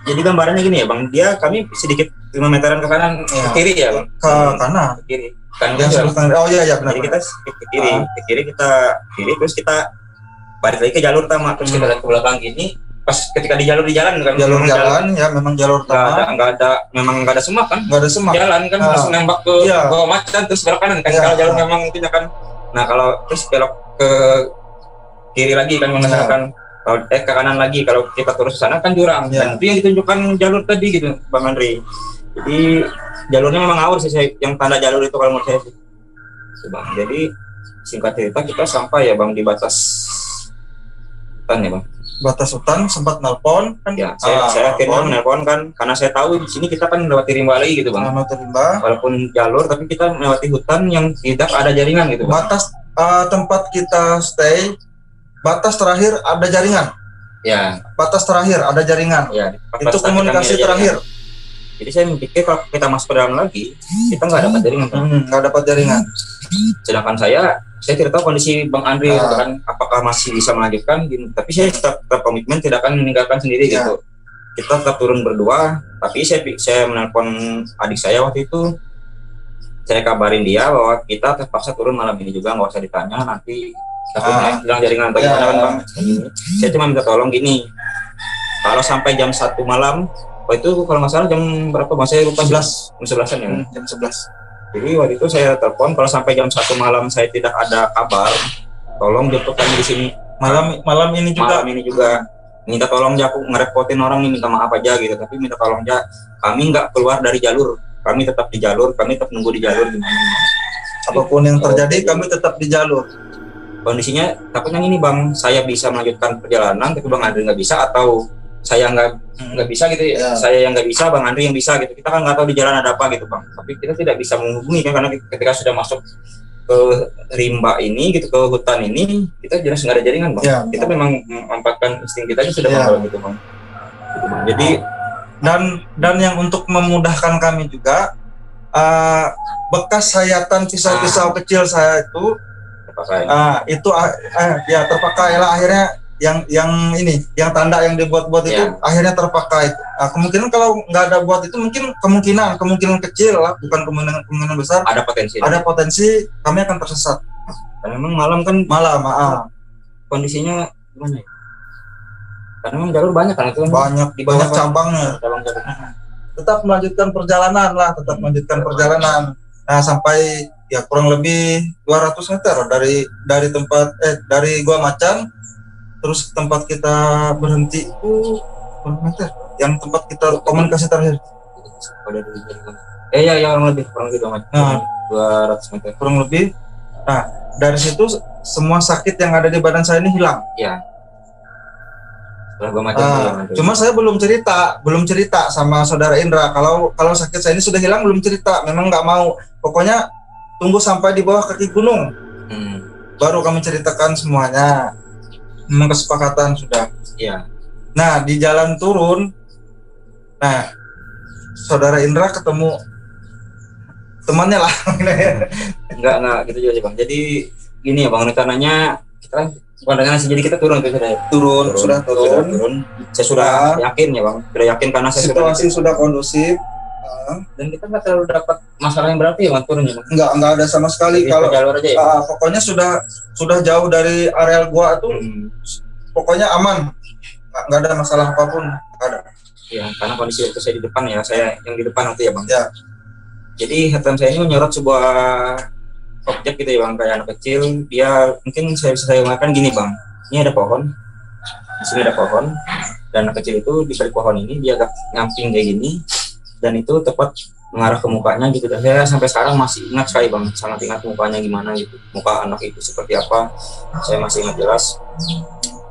jadi gambarannya gini ya Bang, kami sedikit 5 meteran ke kanan ke kiri ya Bang.
Ke kanan.
Ke kiri. kan
Yang sebelah kanan. Oh iya benar.
Jadi kita ke kiri kita kiri terus kita balik lagi ke jalur utama terus kita lihat ke belakang gini pas ketika di jalan kan
jalur jalan ya memang jalur utama
memang nggak ada semak kan,
nggak ada semak
jalan kan langsung nembak ke bawah macan terus belok kanan kan kalau jalur memang itu kan. Nah kalau terus belok ke kiri lagi kan menggunakan kalau ke kanan lagi kalau kita terus ke sana kan jurang dan itu yang ditunjukkan jalur tadi gitu Bang Andri. Jadi jalurnya memang ngawur sih yang tanda jalur itu kalau menurut saya sih Bang. Jadi singkat cerita kita sampai ya Bang di batas hutan ya Bang.
Batas hutan sempat nelpon kan
ya saya akhirnya menelpon kan karena saya tahu di sini kita kan melewati rimba lagi gitu Bang.
Melewati rimba
walaupun jalur tapi kita melewati hutan yang tidak ada jaringan gitu Bang.
Batas tempat kita stay batas terakhir ada jaringan
ya,
batas terakhir ada jaringan
ya,
itu komunikasi terakhir.
Jadi saya mikir kalau kita masuk ke dalam lagi kita nggak dapat jaringan
nggak dapat jaringan.
Sedangkan saya tidak tahu kondisi Bang Andri kan apakah masih bisa melanjutkan gitu. Tapi saya tetap komitmen tidak akan meninggalkan sendiri gitu. Kita tetap turun berdua. Tapi saya menelpon adik saya waktu itu. Saya kabarin dia bahwa kita terpaksa turun malam ini juga, nggak usah ditanya nanti bilang jaringan atau gimana kan Bang. Saya cuma minta tolong gini. Kalau sampai jam 1 malam, itu kalau nggak salah jam berapa Bang? Saya lupa 11-an ya.
Jam 11.
Jadi waktu itu saya telepon kalau sampai jam 1 malam saya tidak ada kabar, tolong jemput kami di sini.
Malam ini juga.
Minta tolong ya, aku ngerepotin orang nih, minta maaf aja gitu. Tapi minta tolong ya, kami nggak keluar dari jalur, kami tetap di jalur, kami tetap nunggu di jalur gimana.
Apapun yang terjadi, kami tetap di jalur.
Kondisinya takutnya ini Bang, saya bisa melanjutkan perjalanan, tapi Bang Andri nggak bisa atau saya nggak bisa gitu ya. Saya yang nggak bisa, Bang Andri yang bisa gitu. Kita kan nggak tahu di jalan ada apa gitu Bang. Tapi kita tidak bisa menghubungi kan karena ketika sudah masuk ke rimba ini gitu, ke hutan ini, kita jelas nggak ada jaringan Bang. Kita memang memanfaatkan insting kita aja sudah Bang gitu Bang. Gitu, Bang. Jadi
dan yang untuk memudahkan kami juga bekas sayatan pisau-pisau kecil saya itu terpakai. Itu terpakai lah akhirnya. Yang tanda yang dibuat-buat itu akhirnya terpakai. Kemungkinan kalau nggak ada buat itu mungkin kemungkinan kecil lah, bukan kemungkinan besar.
Ada potensi
kami akan tersesat.
Karena memang malam kan kondisinya gimana ya? Karena memang jalur banyak kan itu
banyak cabangnya. Tetap melanjutkan perjalanan. Nah sampai ya kurang lebih 200 meter dari tempat dari Gua Macan. Terus tempat kita berhenti berapa meter? Yang tempat kita komunikasi terakhir.
Kurang lebih 200 meter.
Kurang lebih. Nah, dari situ semua sakit yang ada di badan saya ini hilang.
Iya. Setelah Gua Macan
cuma saya belum cerita sama saudara Indra kalau sakit saya ini sudah hilang, belum cerita. Memang nggak mau. Pokoknya tunggu sampai di bawah kaki gunung. Baru kami ceritakan semuanya. Memang kesepakatan sudah.
Iya.
Nah di jalan turun, saudara Indra ketemu temannya lah.
Enggak gitu juga sih Bang. Jadi gini ya Bang, rencananya kita bukan rencana sih, jadi kita turun. Sudah turun. Saya sudah yakin ya Bang. Sudah yakin karena saya
situasi sudah kondusif.
Dan kita nggak terlalu dapat masalah yang berarti ya Bang turunnya Bang.
Nggak ada sama sekali. Kalau
jalur aja ya.
Pokoknya sudah jauh dari areal gua tuh. Pokoknya aman. Nggak ada masalah apapun. Nggak ada.
Ya, karena kondisi waktu saya di depan ya, saya yang di depan waktu ya Bang.
Ya.
Jadi headlamp saya ini menyorot sebuah objek gitu ya Bang, kayak anak kecil. Dia mungkin saya bisa makan gini Bang. Ini ada pohon. Di sini ada pohon. Dan anak kecil itu di balik pohon ini dia agak nyamping kayak gini. Dan itu tepat mengarah ke mukanya gitu. Dan saya sampai sekarang masih ingat sekali Bang, sangat ingat mukanya gimana gitu, muka anak itu seperti apa, saya masih ingat jelas.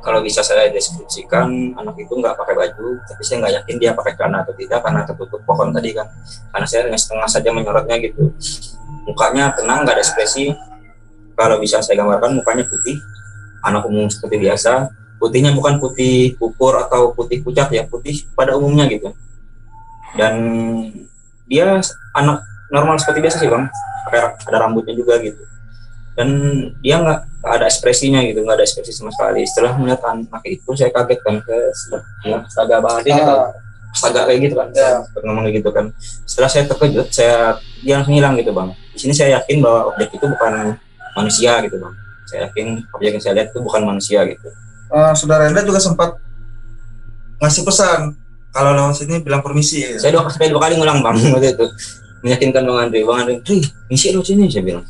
Kalau bisa saya deskripsikan, anak itu nggak pakai baju, tapi saya nggak yakin dia pakai celana atau tidak karena tertutup pohon tadi kan, karena saya hanya setengah saja menyorotnya gitu. Mukanya tenang, nggak ada ekspresi. Kalau bisa saya gambarkan, mukanya putih, anak umum seperti biasa. Putihnya bukan putih pupur atau putih pucat ya, putih pada umumnya gitu. Dan dia anak normal seperti biasa sih Bang, ada rambutnya juga gitu. Dan dia nggak ada ekspresinya gitu, nggak ada ekspresi sama sekali. Setelah melihat anak itu saya kaget kan, astaga banget ini astaga kayak gitu kan.
Ya.
Saya ngomong kayak gitu kan. Setelah saya terkejut, dia langsung hilang gitu bang. Di sini saya yakin bahwa objek itu bukan manusia gitu bang. Saya yakin objek yang saya lihat itu bukan manusia gitu.
Saudara Enda juga sempat ngasih pesan kalau lewat sini bilang permisi. Ya?
Saya dua kali ngulang bang waktu itu, meyakinkan bang Andri, misi lewat sini saya bilang.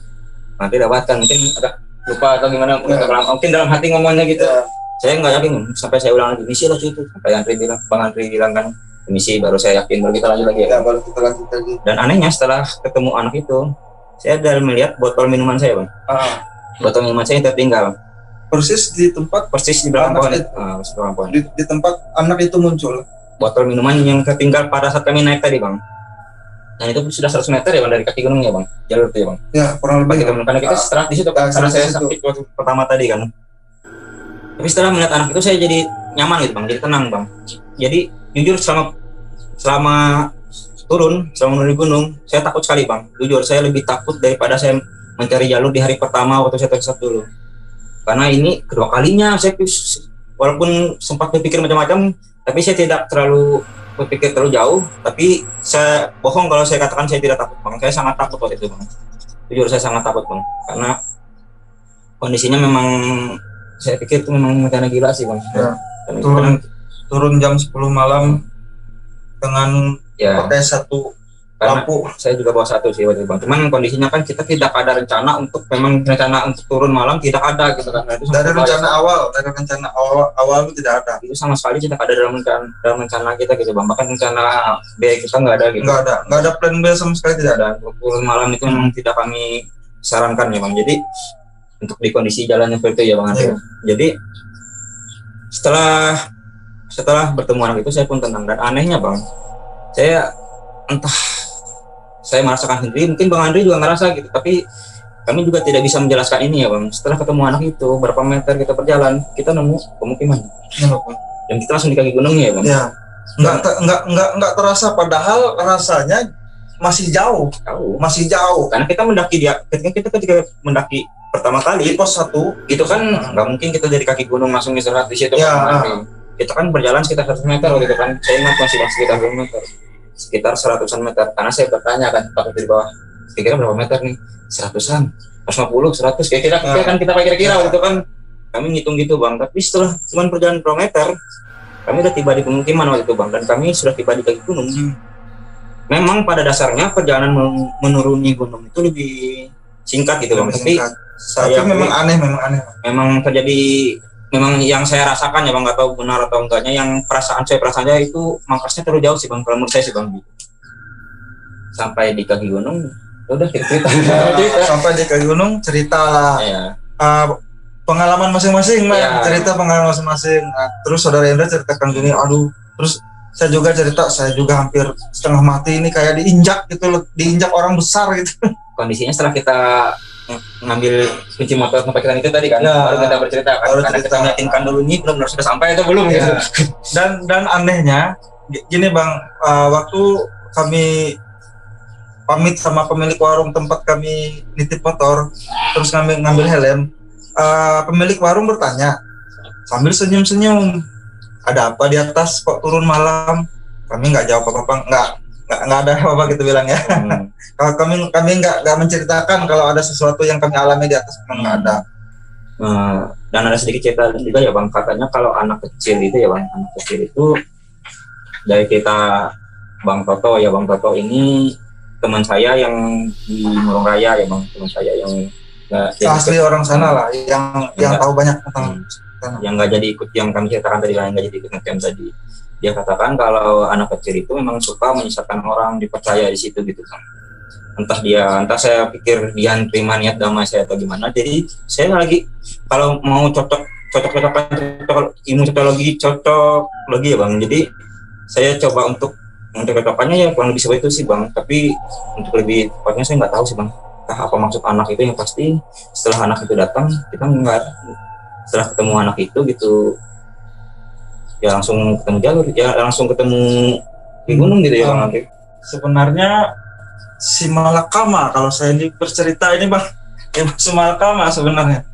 Nanti dapatkan, mungkin agak lupa atau gimana, mungkin dalam hati ngomongnya gitu. Ya. Saya nggak yakin, sampai saya ulang lagi misi lewat situ. Sampai bang Andri bilang kan misi, baru saya yakin, baru kita lanjut lagi.
Ya, baru kita lanjut lagi.
Dan anehnya setelah ketemu anak itu, saya dari melihat botol minuman saya bang. Botol minuman saya tertinggal.
Persis di
belakang pohon.
Di tempat anak itu muncul.
Botol minuman yang tertinggal pada saat kami naik tadi bang. Dan itu sudah 100 meter ya bang dari kaki gunungnya bang, jalur itu ya bang.
Ya kurang lebih.
Karena kita istirahat di situ karena saya sakit waktu pertama tadi kan. Tapi setelah melihat anak itu saya jadi nyaman gitu bang, jadi tenang bang. Jadi jujur selama menuju gunung, saya takut sekali bang. Jujur saya lebih takut daripada saya mencari jalur di hari pertama waktu saya tersesat dulu. Karena ini kedua kalinya saya, walaupun sempat berpikir macam-macam, tapi saya tidak terlalu berpikir terlalu jauh. Tapi saya bohong kalau saya katakan saya tidak takut bang. Saya sangat takut waktu itu bang. Jujur saya sangat takut bang, karena kondisinya memang saya pikir itu memang bencana gila sih bang.
Ya. Turun jam 10 malam dengan pakai satu lampu.
Saya juga bawa satu sih waktu itu bang. Cuman kondisinya kan kita tidak ada rencana untuk turun malam, tidak ada gitu kan.
Dari rencana awal itu tidak ada.
Itu sama sekali tidak ada dalam rencana kita gitu bang. Bahkan rencana B kita nggak ada gitu.
Nggak ada plan B sama sekali, tidak ada.
Turun malam itu memang tidak kami sarankan ya bang. Jadi untuk di kondisi jalan yang seperti itu ya bang.
Iya.
Jadi setelah bertemu anak itu saya pun tenang. Dan anehnya bang, saya merasakan sendiri, mungkin Bang Andri juga ngerasa gitu, tapi kami juga tidak bisa menjelaskan ini ya bang. Setelah ketemu anak itu, berapa meter kita berjalan, kita nemu pemukiman. Dan kita langsung di kaki gunungnya ya bang.
Ya. Nggak terasa, padahal rasanya masih jauh. Karena kita mendaki ketika mendaki pertama kali di pos 1
itu kan nggak mungkin kita dari kaki gunung langsung istirahat di situ.
Ya.
Kita kan berjalan sekitar 100 meter gitu kan. Saya ingat masih sekitar 100 meter. Sekitar 100-an meter, karena saya bertanya kan takut di bawah, kira-kira berapa meter nih? 100-an, 150, 100, kira-kira kan kita kira-kira waktu itu kan kami ngitung gitu bang. Tapi setelah cuma perjalanan berapa meter, kami udah tiba di pemukiman waktu itu bang, dan kami sudah tiba di kaki gunung. Memang pada dasarnya perjalanan menuruni gunung itu lebih singkat gitu bang, tapi
memang aneh.
Memang terjadi, memang yang saya rasakan ya bang, nggak tahu benar atau enggaknya, yang perasaan saya itu mangkasnya terlalu jauh sih bang, kalau menurut saya sih bang. Sampai di kaki gunung, udah cerita.
Sampai di kaki gunung cerita lah.
Ya.
Pengalaman masing-masing lah, cerita pengalaman masing-masing. Nah, terus saudara Indra ceritakan gini, terus saya juga cerita, saya juga hampir setengah mati ini, kayak diinjak orang besar gitu.
Kondisinya setelah kita ngambil kunci motor tempat kita itu tadi kan, baru kita bercerita kan, karena kita meyakinkan dulu ini benar-benar sudah sampai atau belum gitu.
Dan anehnya gini bang, waktu kami pamit sama pemilik warung tempat kami nitip motor, terus ngambil helm, pemilik warung bertanya sambil senyum-senyum, ada apa di atas kok turun malam? Kami nggak jawab apa-apa, nggak ada apa-apa gitu bilang ya. Kalau kami nggak menceritakan kalau ada sesuatu yang kami alami di atas, memang nggak ada.
Dan ada sedikit cerita juga ya bang, katanya kalau anak kecil itu dari kita Bang Toto ini teman saya yang di Murung Raya ya bang, teman saya yang
asli orang sana lah, yang tahu banyak tentang
yang nggak jadi ikut yang kami ceritakan tadi, yang nggak jadi ikut ngecamp tadi. Dia katakan kalau anak kecil itu memang suka menyesatkan orang, dipercaya di situ gitu kan. Entah saya pikir dia terima niat damai saya atau gimana. Jadi saya lagi kalau mau cocok ilmu cocokologi ya bang. Jadi saya coba untuk cocokannya ya kurang lebih seperti itu sih bang. Tapi untuk lebih tepatnya saya nggak tahu sih bang. Apa maksud anak itu, yang pasti setelah anak itu datang, kita setelah ketemu anak itu gitu, ya langsung ketemu jalur, ya langsung ketemu di gunung gitu ya bang.
Sebenarnya si Malakama, kalau saya bercerita ini bang, si Malakama sebenarnya.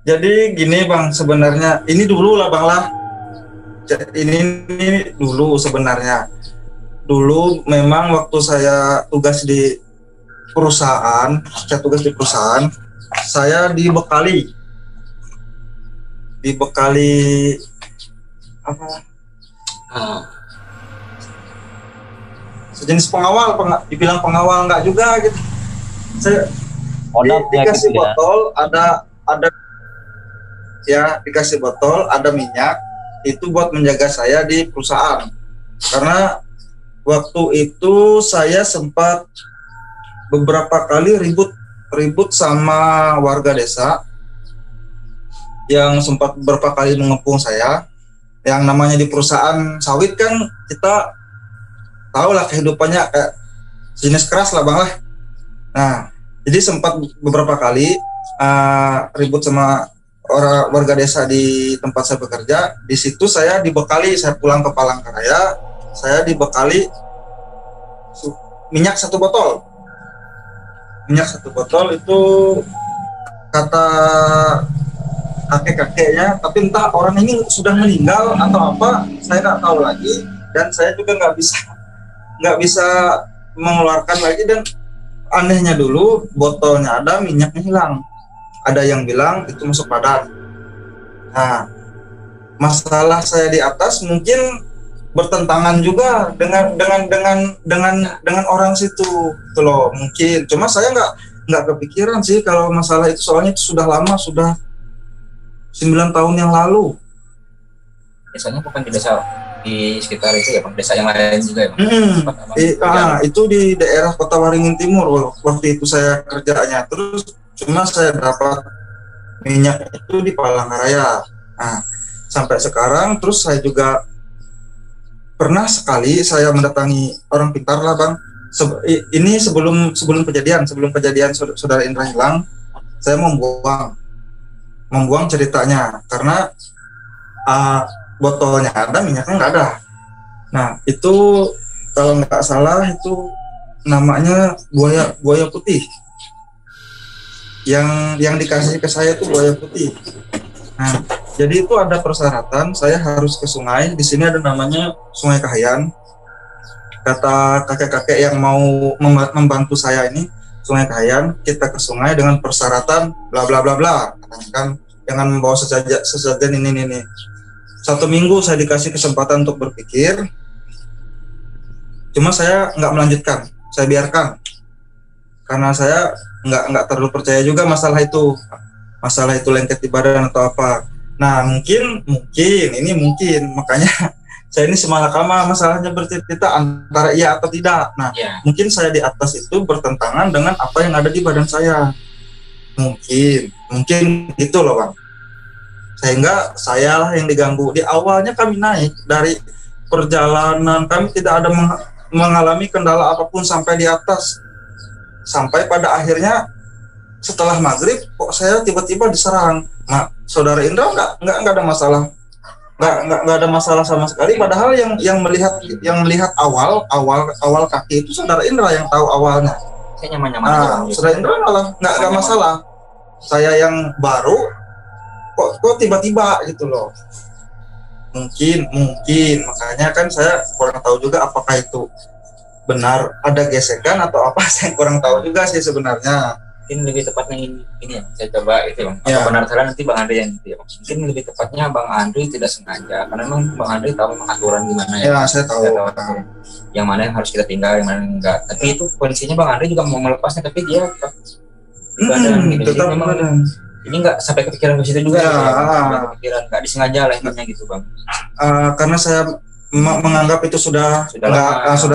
Jadi gini bang, sebenarnya ini dulu lah bang lah, ini dulu sebenarnya. Dulu memang waktu saya tugas di perusahaan, saya dibekali apa? Sejenis pengawal, dibilang pengawal enggak juga gitu. Saya dikasih botol, ada ya dikasih botol, ada minyak, itu buat menjaga saya di perusahaan. Karena waktu itu saya sempat beberapa kali ribut sama warga desa yang sempat beberapa kali mengepung saya. Yang namanya di perusahaan sawit kan kita tahu lah kehidupannya kayak jenis keras lah bang lah. Nah, jadi sempat beberapa kali ribut sama orang warga desa di tempat saya bekerja. Di situ saya dibekali, saya pulang ke Palangkaraya, saya dibekali minyak 1 botol. Minyak 1 botol itu kata kakek-kakeknya, tapi entah orang ini sudah meninggal atau apa, saya nggak tahu lagi, dan saya juga nggak bisa mengeluarkan lagi. Dan anehnya dulu botolnya ada, minyaknya hilang. Ada yang bilang itu masuk badan. Nah, masalah saya di atas mungkin bertentangan juga dengan orang situ, gitu loh, mungkin. Cuma saya nggak kepikiran sih kalau masalah itu, soalnya itu sudah lama, sudah 9 tahun yang lalu.
Biasanya bukan di desa di sekitar itu ya bang, desa yang lain juga ya bang?
Itu di daerah Kota Waringin Timur waktu itu saya kerjanya. Terus cuma saya dapat minyak itu di Palangkaraya. Nah, sampai sekarang. Terus saya juga pernah sekali saya mendatangi orang pintar lah bang. Ini sebelum kejadian saudara Indra hilang, saya membuang ceritanya karena botolnya ada, minyaknya nggak ada. Nah, itu kalau nggak salah itu namanya buaya putih. Yang dikasih ke saya itu buaya putih. Nah, jadi itu ada persyaratan, saya harus ke sungai. Di sini ada namanya Sungai Kahayan. Kata kakek-kakek yang mau membantu saya ini, Sungai Kahayan, kita ke sungai dengan persyaratan bla bla bla bla. Kan jangan membawa sesajen ini. 1 minggu saya dikasih kesempatan untuk berpikir. Cuma saya nggak melanjutkan, saya biarkan. Karena saya nggak terlalu percaya juga masalah itu lengket di badan atau apa. Nah, mungkin makanya saya ini semalakama masalahnya bercerita antara iya atau tidak. Nah, mungkin saya di atas itu bertentangan dengan apa yang ada di badan saya. Mungkin itu loh bang. Sehingga saya lah yang diganggu. Di awalnya kami naik dari perjalanan, kami tidak ada mengalami kendala apapun sampai di atas. Sampai pada akhirnya setelah maghrib kok saya tiba-tiba diserang. Nah, saudara Indra nggak ada masalah, nggak ada masalah sama sekali. Padahal yang melihat awal kaki itu saudara Indra yang tahu awalnya.
Saya nyaman-nyaman aja.
Saudara Indra malah nggak masalah. Saya yang baru kok tiba-tiba gitu loh. Mungkin makanya kan saya kurang tahu juga apakah itu benar ada gesekan atau apa. Saya kurang tahu juga sih sebenarnya.
Mungkin lebih tepatnya ini ya, saya coba itu bang. Apa benar salah nanti bang Andri yang gitu ya bang. Mungkin lebih tepatnya bang Andri tidak sengaja, karena memang bang Andri tahu aturan gimana ya.
Ya, saya tahu.
Yang mana yang harus kita tinggal, yang mana yang enggak. Tapi itu kondisinya bang Andri juga mau melepasnya, tapi dia tetap badan gitu. Jadi memang ini nggak sampai kepikiran ke situ juga. Kepikiran nggak disengaja lah intinya gitu bang.
Karena saya menganggap itu sudah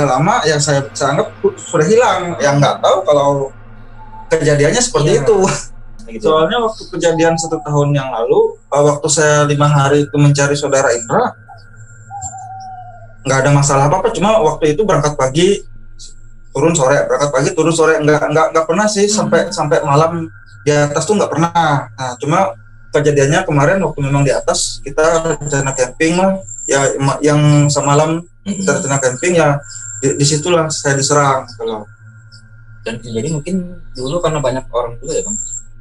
lama, ya saya anggap sudah hilang. Yang nggak tahu kalau kejadiannya seperti itu. Soalnya waktu kejadian 1 tahun yang lalu, waktu saya 5 hari itu mencari saudara Indra, nggak ada masalah apa-apa. Cuma waktu itu berangkat pagi, turun sore, nggak pernah sih sampai malam di atas tuh nggak pernah. Nah, cuma kejadiannya kemarin waktu memang di atas kita rencana camping lah, ya yang semalam kita rencana camping ya disitulah saya diserang kalau.
Dan jadi mungkin dulu karena banyak orang juga ya bang,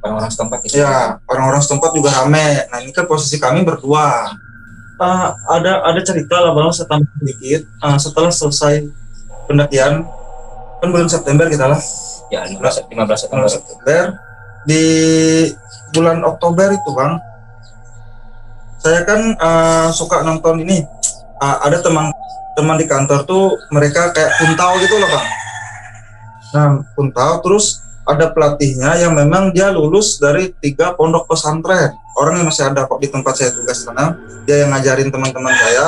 orang-orang setempat gitu.
Ya, orang-orang setempat juga rame. Nah, ini kan posisi kami berdua. ada cerita lah bang, saya tambah sedikit. Setelah selesai pendakian, kan bulan September kita lah.
Ya 15 September.
Di bulan Oktober itu bang, saya kan suka nonton ini. Ada teman di kantor tuh, mereka kayak puntau gitu loh bang. Nah puntau, terus ada pelatihnya yang memang dia lulus dari 3 pondok pesantren. Orangnya masih ada kok di tempat saya tugas sana. Dia yang ngajarin teman-teman saya.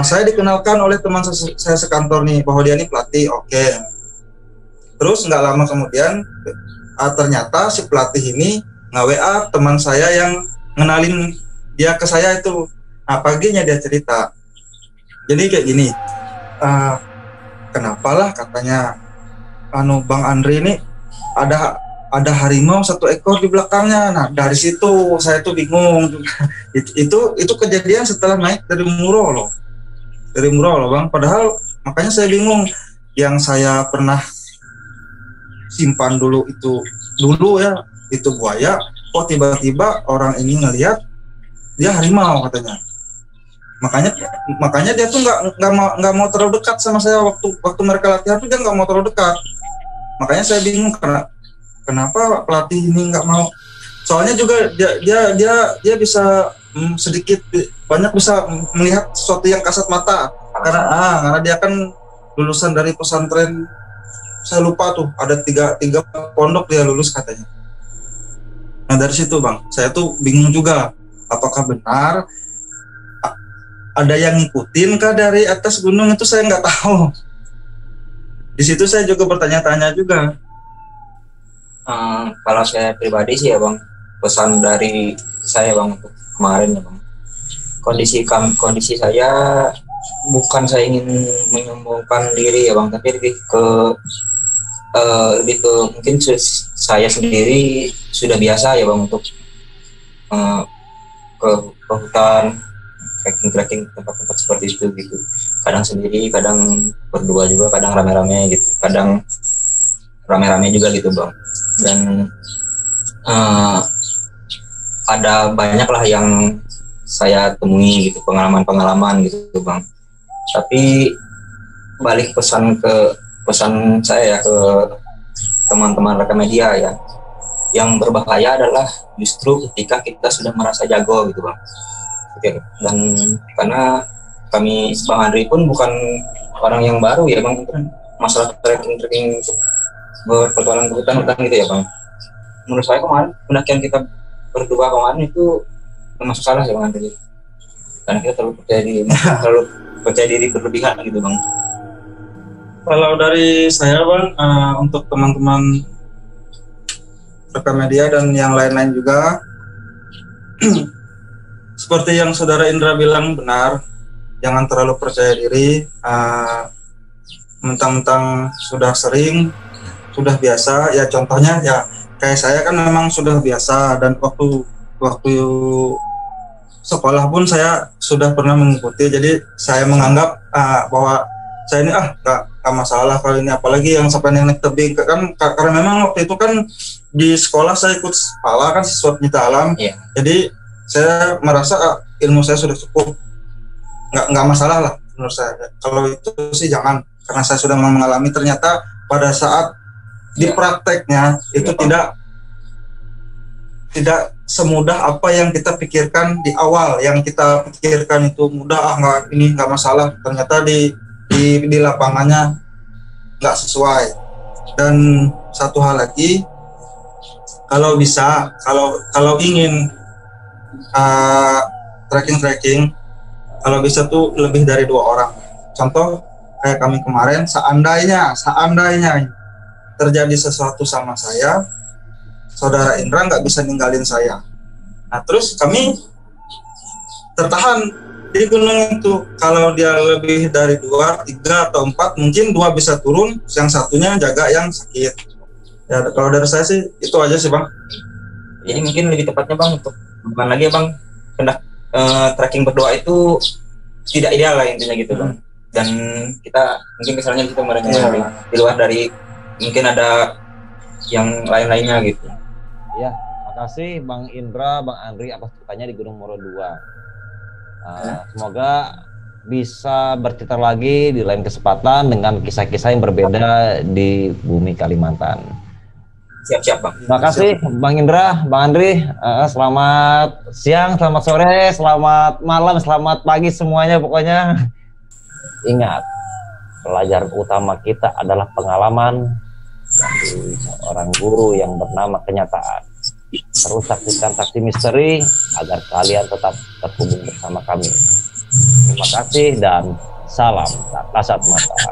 Saya dikenalkan oleh teman saya sekantor nih bahwa dia ini pelatih. Oke. Terus nggak lama kemudian ternyata si pelatih ini nge-WA teman saya yang ngenalin dia ke saya itu. Paginya dia cerita. Jadi kayak gini. Kenapalah katanya Bang Andri ini ada harimau 1 ekor di belakangnya. Nah dari situ saya tuh bingung. itu kejadian setelah naik dari Muro loh bang. Padahal makanya saya bingung, yang saya pernah simpan dulu itu buaya, kok tiba-tiba orang ini ngelihat dia harimau katanya. Makanya dia tuh nggak mau terlalu dekat sama saya waktu mereka latihan tuh, dia nggak mau terlalu dekat. Makanya saya bingung kenapa pelatih ini nggak mau. Soalnya juga dia bisa sedikit banyak bisa melihat sesuatu yang kasat mata, karena dia kan lulusan dari pesantren, saya lupa tuh ada tiga pondok dia lulus katanya. Nah dari situ bang, saya tuh bingung juga, apakah benar ada yang ngikutin kah dari atas gunung, itu saya nggak tahu. Di situ saya juga bertanya-tanya juga.
Kalau saya pribadi sih ya bang, pesan dari saya bang untuk kemarin ya bang, kondisi saya bukan saya ingin menyombongkan diri ya bang, tapi lebih ke mungkin saya sendiri sudah biasa ya bang untuk ke hutan, trekking tempat-tempat seperti itu gitu. Kadang sendiri, kadang berdua juga, kadang rame-rame gitu, kadang rame-rame juga gitu bang. Dan ada banyak lah yang saya temui gitu, pengalaman gitu bang. Tapi balik pesan saya ya ke teman-teman rekan media ya, yang berbahaya adalah justru ketika kita sudah merasa jago gitu bang. Dan karena kami Bang Andri pun bukan orang yang baru ya bang, masalah trekking untuk berpetualang ke hutan gitu ya bang. Menurut saya kemarin pendakian kita berdua kemarin itu termasuk salah ya bang Andri, karena kita terlalu percaya diri berlebihan gitu bang.
Kalau dari saya bang, untuk teman-teman rekan media dan yang lain-lain juga, seperti yang saudara Indra bilang benar, jangan terlalu percaya diri. Mentang-mentang sudah sering, sudah biasa, ya contohnya ya kayak saya kan memang sudah biasa, dan waktu sekolah pun saya sudah pernah mengikuti, jadi saya menganggap bahwa saya ini nggak masalah kali ini, apalagi yang sampai naik tebing kan, karena memang waktu itu kan di sekolah saya ikut SPALA kan, siswa pencinta alam. Jadi saya merasa ilmu saya sudah cukup, nggak masalah lah menurut saya. Kalau itu sih jangan, karena saya sudah mengalami, ternyata pada saat di prakteknya itu tidak semudah apa yang kita pikirkan di awal. Yang kita pikirkan itu mudah, nggak masalah, ternyata di lapangannya nggak sesuai. Dan satu hal lagi, kalau bisa, kalau ingin trekking, kalau bisa tuh lebih dari 2 orang. Contoh kayak kami kemarin, seandainya terjadi sesuatu sama saya, saudara Indra nggak bisa ninggalin saya. Nah terus kami tertahan di gunung itu. Kalau dia lebih dari 2, 3 atau 4, mungkin 2 bisa turun, yang satunya jaga yang sakit. Ya kalau dari saya sih itu aja sih bang.
Jadi mungkin lebih tepatnya bang, untuk bukan lagi bang, trekking berdua itu tidak ideal lah intinya gitu bang. Dan kita mungkin misalnya kita di luar dari, mungkin ada yang lain-lainnya gitu.
Ya, makasih Bang Indra, Bang Andri atas ceritanya di Gunung Moro 2. Semoga bisa bercerita lagi di lain kesempatan dengan kisah-kisah yang berbeda di bumi Kalimantan.
Siap-siap Bang.
Terima kasih Bang Indra, Bang Andri. Selamat siang, selamat sore, selamat malam, selamat pagi semuanya pokoknya. Ingat, pelajaran utama kita adalah pengalaman dari seorang guru yang bernama kenyataan. Terus saksikan Saksi Misteri agar kalian tetap terhubung bersama kami. Terima kasih dan salam kasat mata.